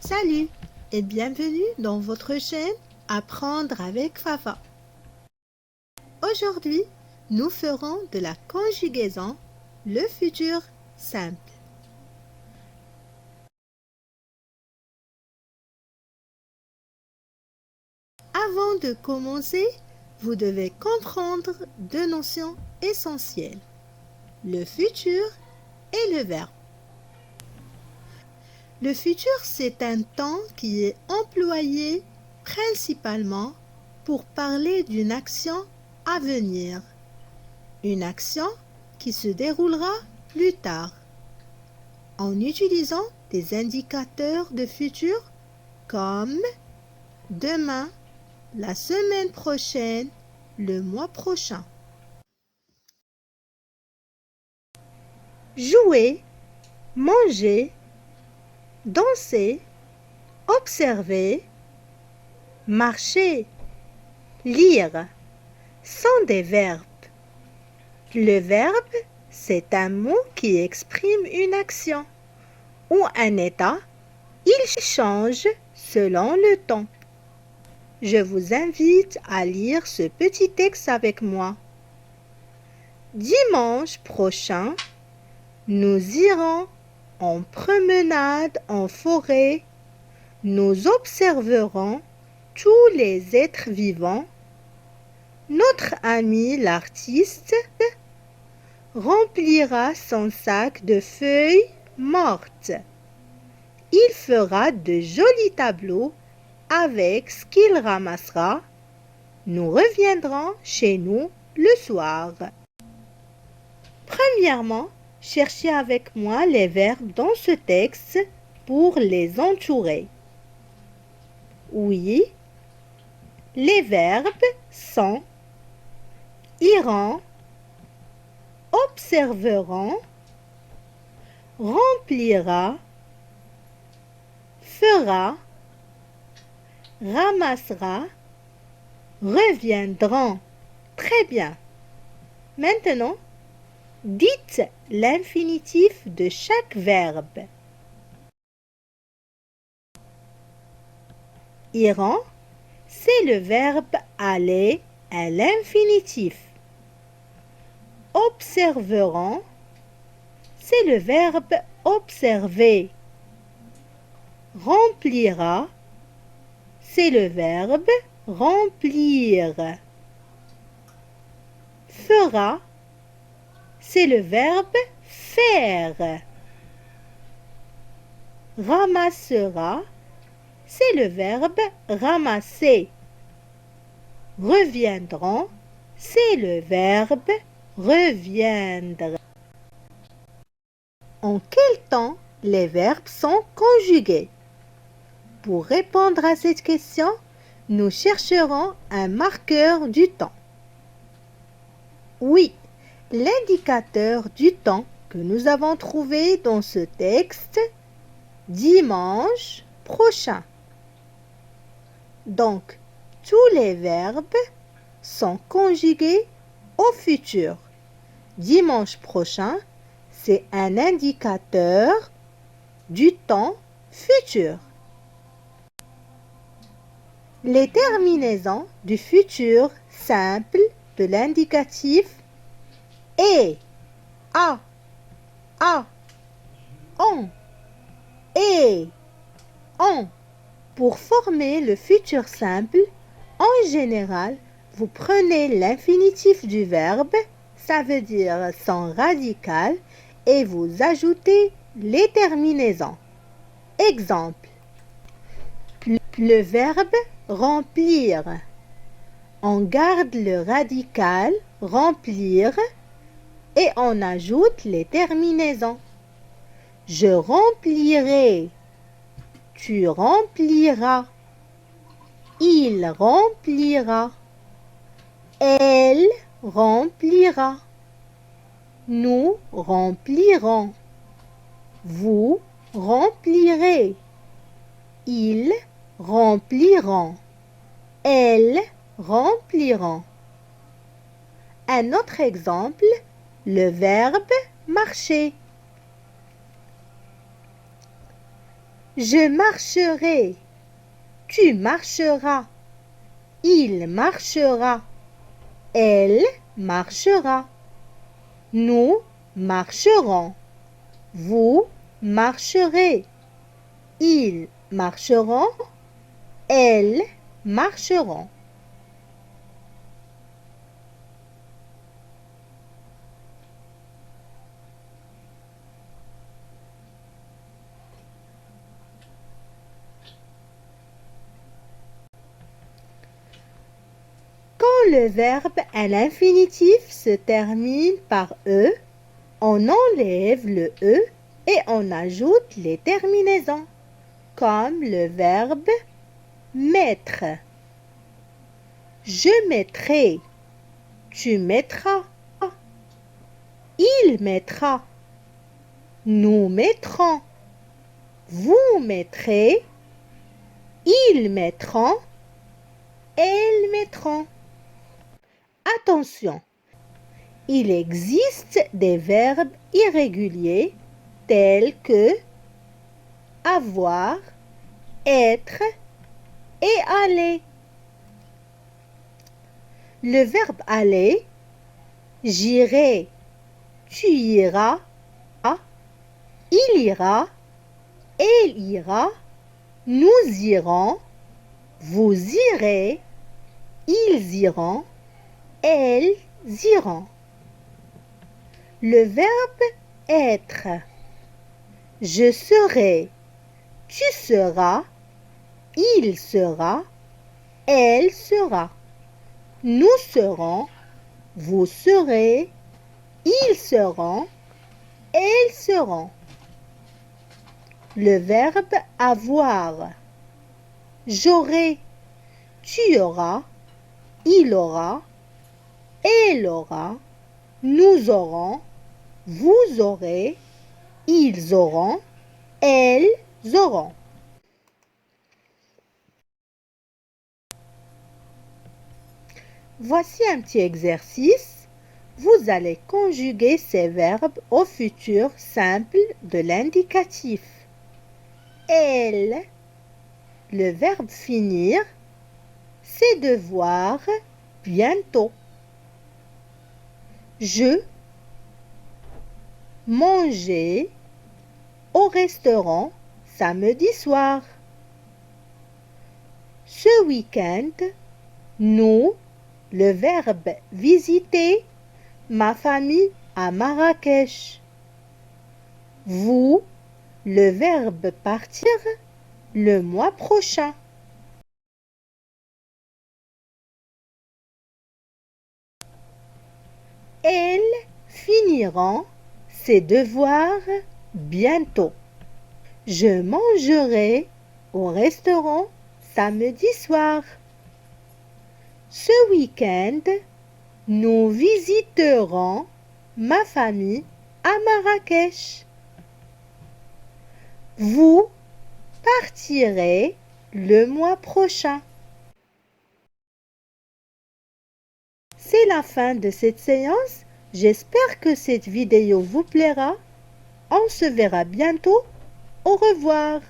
Salut et bienvenue dans votre chaîne Apprendre avec Fafa. Aujourd'hui, nous ferons de la conjugaison, le futur simple. Avant de commencer, vous devez comprendre deux notions essentielles, le futur et le verbe. Le futur, c'est un temps qui est employé principalement pour parler d'une action à venir, une action qui se déroulera plus tard, en utilisant des indicateurs de futur comme demain, la semaine prochaine, le mois prochain. Jouer, manger, danser, observer, marcher, lire sont des verbes. Le verbe, c'est un mot qui exprime une action ou un état. Il change selon le temps. Je vous invite à lire ce petit texte avec moi. Dimanche prochain, nous irons en promenade en forêt. Nous observerons tous les êtres vivants. Notre ami l'artiste remplira son sac de feuilles mortes. Il fera de jolis tableaux avec ce qu'il ramassera. Nous reviendrons chez nous le soir. Premièrement, cherchez avec moi les verbes dans ce texte pour les entourer. Oui, les verbes sont iront, observeront, remplira, fera, ramassera, reviendront. Très bien. Maintenant, dites l'infinitif de chaque verbe. Iront, c'est le verbe aller à l'infinitif. Observeront, c'est le verbe observer. Remplira, c'est le verbe remplir. Fera, c'est le verbe faire. Ramassera, c'est le verbe ramasser. Reviendront, c'est le verbe reviendre. En quel temps les verbes sont conjugués? Pour répondre à cette question, nous chercherons un marqueur du temps. Oui, l'indicateur du temps que nous avons trouvé dans ce texte, dimanche prochain. Donc, tous les verbes sont conjugués au futur. Dimanche prochain, c'est un indicateur du temps futur. Les terminaisons du futur simple de l'indicatif est, a, on, et, on. Pour former le futur simple, en général, vous prenez l'infinitif du verbe, ça veut dire son radical, et vous ajoutez les terminaisons. Exemple, le verbe remplir. On garde le radical remplir et on ajoute les terminaisons. Je remplirai. Tu rempliras. Il remplira. Elle remplira. Nous remplirons. Vous remplirez. Ils rempliront. Elles rempliront. Un autre exemple, le verbe marcher. Je marcherai. Tu marcheras. Il marchera. Elle marchera. Nous marcherons. Vous marcherez. Ils marcheront. Elles marcheront. Quand le verbe à l'infinitif se termine par E, on enlève le E et on ajoute les terminaisons, comme le verbe mettre. Je mettrai. Tu mettras. Il mettra. Nous mettrons. Vous mettrez. Ils mettront. Elles mettront. Attention, il existe des verbes irréguliers tels que avoir, être et aller. Le verbe aller, j'irai, tu iras, il ira, elle ira, nous irons, vous irez, ils iront, elles iront. Le verbe être, je serai, tu seras, il sera, elle sera. Nous serons, vous serez, ils seront, elles seront. Le verbe avoir, j'aurai, tu auras, il aura, elle aura, nous aurons, vous aurez, ils auront, elles auront. Voici un petit exercice. Vous allez conjuguer ces verbes au futur simple de l'indicatif. Elle, le verbe finir, c'est de voir bientôt. Je, manger au restaurant samedi soir. Ce week-end, nous, le verbe visiter ma famille à Marrakech. Vous, le verbe partir le mois prochain. Elles finiront ses devoirs bientôt. Je mangerai au restaurant samedi soir. Ce week-end, nous visiterons ma famille à Marrakech. Vous partirez le mois prochain. C'est la fin de cette séance. J'espère que cette vidéo vous plaira. On se verra bientôt. Au revoir.